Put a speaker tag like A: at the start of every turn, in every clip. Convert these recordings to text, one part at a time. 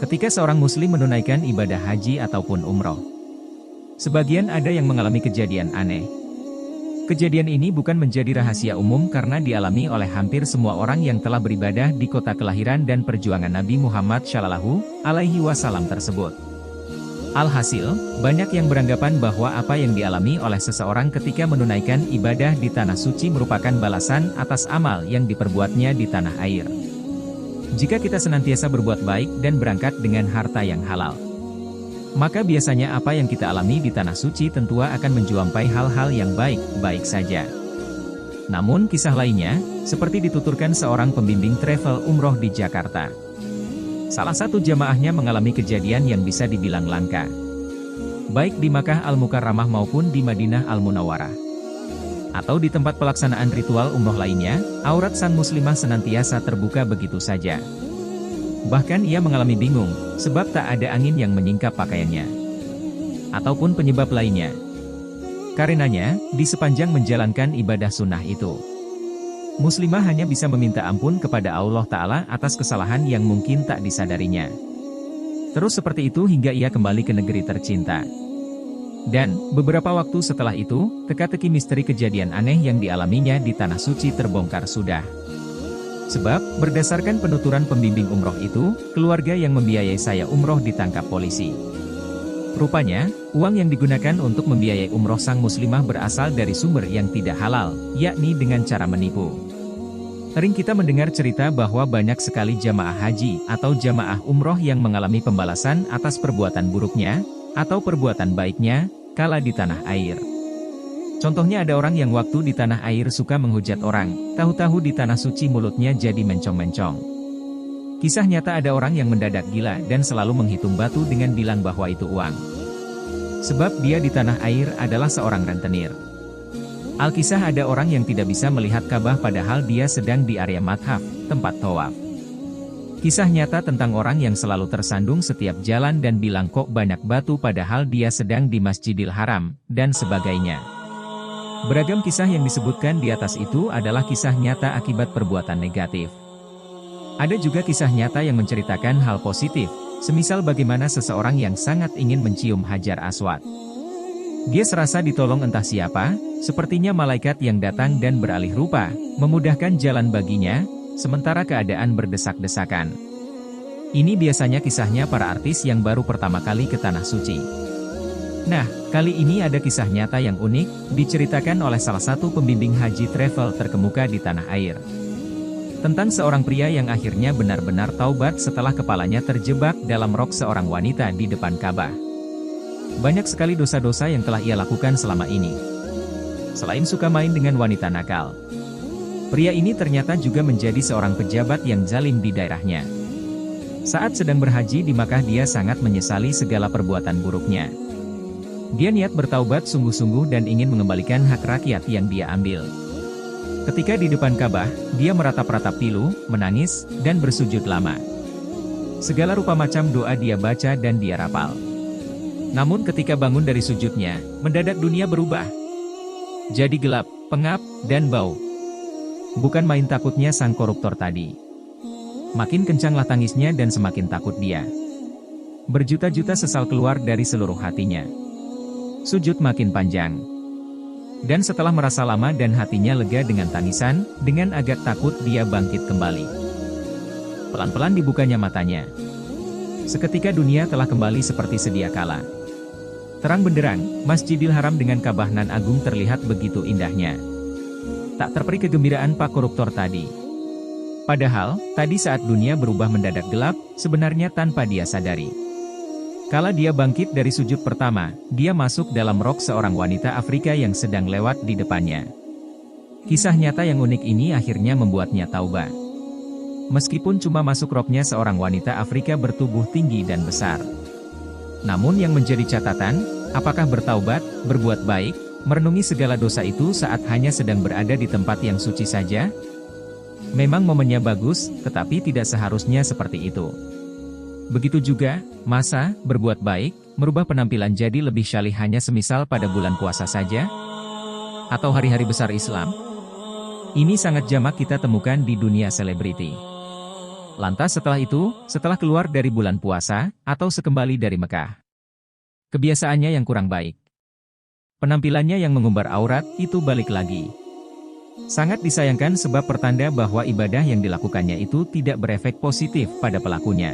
A: Ketika seorang muslim menunaikan ibadah haji ataupun umroh, sebagian ada yang mengalami kejadian aneh. Kejadian ini bukan menjadi rahasia umum karena dialami oleh hampir semua orang yang telah beribadah di kota kelahiran dan perjuangan Nabi Muhammad Shallallahu Alaihi Wasallam tersebut. Alhasil, banyak yang beranggapan bahwa apa yang dialami oleh seseorang ketika menunaikan ibadah di tanah suci merupakan balasan atas amal yang diperbuatnya di tanah air. Jika kita senantiasa berbuat baik dan berangkat dengan harta yang halal, maka biasanya apa yang kita alami di tanah suci tentu akan menjumpai hal-hal yang baik-baik saja. Namun kisah lainnya, seperti dituturkan seorang pembimbing travel umroh di Jakarta. Salah satu jamaahnya mengalami kejadian yang bisa dibilang langka, baik di Makkah Al-Mukarramah maupun di Madinah Al-Munawwarah, atau di tempat pelaksanaan ritual umroh lainnya. Aurat sang muslimah senantiasa terbuka begitu saja. Bahkan ia mengalami bingung, sebab tak ada angin yang menyingkap pakaiannya, ataupun penyebab lainnya. Karenanya, di sepanjang menjalankan ibadah sunnah itu, muslimah hanya bisa meminta ampun kepada Allah Ta'ala atas kesalahan yang mungkin tak disadarinya. Terus seperti itu hingga ia kembali ke negeri tercinta. Dan, beberapa waktu setelah itu, teka-teki misteri kejadian aneh yang dialaminya di Tanah Suci terbongkar sudah. Sebab, berdasarkan penuturan pembimbing umroh itu, keluarga yang membiayai saya umroh ditangkap polisi. Rupanya, uang yang digunakan untuk membiayai umroh sang muslimah berasal dari sumber yang tidak halal, yakni dengan cara menipu. Sering kita mendengar cerita bahwa banyak sekali jamaah haji atau jamaah umroh yang mengalami pembalasan atas perbuatan buruknya, atau perbuatan baiknya, kala di tanah air. Contohnya ada orang yang waktu di tanah air suka menghujat orang, tahu-tahu di tanah suci mulutnya jadi mencong-mencong. Kisah nyata ada orang yang mendadak gila dan selalu menghitung batu dengan bilang bahwa itu uang. Sebab dia di tanah air adalah seorang rentenir. Alkisah ada orang yang tidak bisa melihat Ka'bah padahal dia sedang di area madhaf, tempat tawaf. Kisah nyata tentang orang yang selalu tersandung setiap jalan dan bilang kok banyak batu padahal dia sedang di Masjidil Haram, dan sebagainya. Beragam kisah yang disebutkan di atas itu adalah kisah nyata akibat perbuatan negatif. Ada juga kisah nyata yang menceritakan hal positif, semisal bagaimana seseorang yang sangat ingin mencium Hajar Aswad. Dia serasa ditolong entah siapa, sepertinya malaikat yang datang dan beralih rupa, memudahkan jalan baginya, sementara keadaan berdesak-desakan. Ini biasanya kisahnya para artis yang baru pertama kali ke Tanah Suci. Nah, kali ini ada kisah nyata yang unik, diceritakan oleh salah satu pembimbing haji travel terkemuka di tanah air. Tentang seorang pria yang akhirnya benar-benar taubat setelah kepalanya terjebak dalam rok seorang wanita di depan Ka'bah. Banyak sekali dosa-dosa yang telah ia lakukan selama ini. Selain suka main dengan wanita nakal, pria ini ternyata juga menjadi seorang pejabat yang zalim di daerahnya. Saat sedang berhaji di Makkah dia sangat menyesali segala perbuatan buruknya. Dia niat bertaubat sungguh-sungguh dan ingin mengembalikan hak rakyat yang dia ambil. Ketika di depan Ka'bah, dia meratap-ratap pilu, menangis, dan bersujud lama. Segala rupa macam doa dia baca dan dia rapal. Namun ketika bangun dari sujudnya, mendadak dunia berubah. Jadi gelap, pengap, dan bau. Bukan main takutnya sang koruptor tadi. Makin kencanglah tangisnya dan semakin takut dia. Berjuta-juta sesal keluar dari seluruh hatinya. Sujud makin panjang. Dan setelah merasa lama dan hatinya lega dengan tangisan, dengan agak takut dia bangkit kembali. Pelan-pelan dibukanya matanya. Seketika dunia telah kembali seperti sedia kala. Terang benderang, Masjidil Haram dengan Ka'bah nan agung terlihat begitu indahnya. Tak terperi kegembiraan Pak Koruptor tadi. Padahal, tadi saat dunia berubah mendadak gelap, sebenarnya tanpa dia sadari. Kala dia bangkit dari sujud pertama, dia masuk dalam rok seorang wanita Afrika yang sedang lewat di depannya. Kisah nyata yang unik ini akhirnya membuatnya taubat. Meskipun cuma masuk roknya seorang wanita Afrika bertubuh tinggi dan besar. Namun yang menjadi catatan, apakah bertaubat, berbuat baik, merenungi segala dosa itu saat hanya sedang berada di tempat yang suci saja? Memang momennya bagus, tetapi tidak seharusnya seperti itu. Begitu juga, masa, berbuat baik, merubah penampilan jadi lebih syalih hanya semisal pada bulan puasa saja? Atau hari-hari besar Islam? Ini sangat jamak kita temukan di dunia selebriti. Lantas setelah itu, setelah keluar dari bulan puasa, atau sekembali dari Mekah. Kebiasaannya yang kurang baik. Penampilannya yang mengumbar aurat, itu balik lagi. Sangat disayangkan sebab pertanda bahwa ibadah yang dilakukannya itu tidak berefek positif pada pelakunya.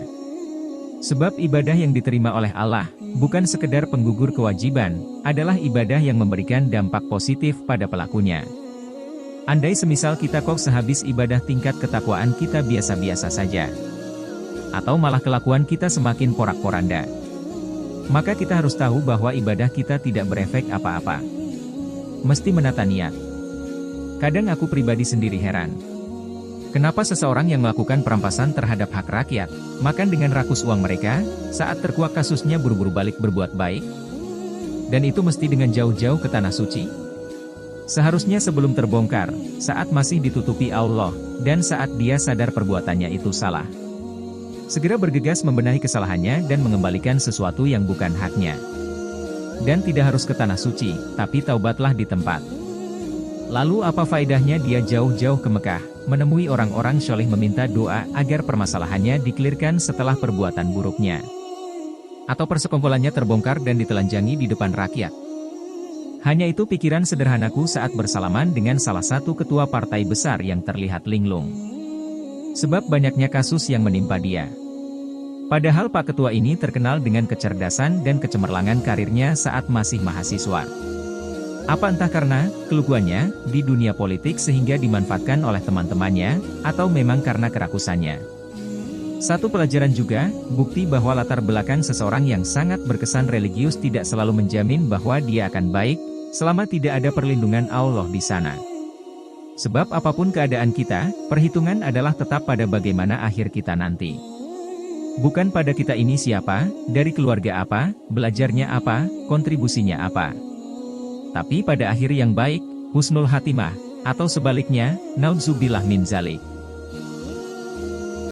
A: Sebab ibadah yang diterima oleh Allah, bukan sekedar penggugur kewajiban, adalah ibadah yang memberikan dampak positif pada pelakunya. Andai semisal kita kok sehabis ibadah tingkat ketakwaan kita biasa-biasa saja. Atau malah kelakuan kita semakin porak-poranda. Maka kita harus tahu bahwa ibadah kita tidak berefek apa-apa. Mesti menata niat. Kadang aku pribadi sendiri heran. Kenapa seseorang yang melakukan perampasan terhadap hak rakyat, makan dengan rakus uang mereka, saat terkuak kasusnya buru-buru balik berbuat baik? Dan itu mesti dengan jauh-jauh ke tanah suci? Seharusnya sebelum terbongkar, saat masih ditutupi Allah, dan saat dia sadar perbuatannya itu salah. Segera bergegas membenahi kesalahannya dan mengembalikan sesuatu yang bukan haknya. Dan tidak harus ke tanah suci, tapi taubatlah di tempat. Lalu apa faedahnya dia jauh-jauh ke Mekah, menemui orang-orang syoleh meminta doa agar permasalahannya dikelirkan setelah perbuatan buruknya. Atau persekongkolannya terbongkar dan ditelanjangi di depan rakyat. Hanya itu pikiran sederhanaku saat bersalaman dengan salah satu ketua partai besar yang terlihat linglung. Sebab banyaknya kasus yang menimpa dia. Padahal Pak Ketua ini terkenal dengan kecerdasan dan kecemerlangan karirnya saat masih mahasiswa. Apa entah karena keluguannya di dunia politik sehingga dimanfaatkan oleh teman-temannya, atau memang karena kerakusannya. Satu pelajaran juga, bukti bahwa latar belakang seseorang yang sangat berkesan religius tidak selalu menjamin bahwa dia akan baik, selama tidak ada perlindungan Allah di sana. Sebab apapun keadaan kita, perhitungan adalah tetap pada bagaimana akhir kita nanti. Bukan pada kita ini siapa, dari keluarga apa, belajarnya apa, kontribusinya apa. Tapi pada akhir yang baik, husnul hatimah, atau sebaliknya, naudzubillah min zalik.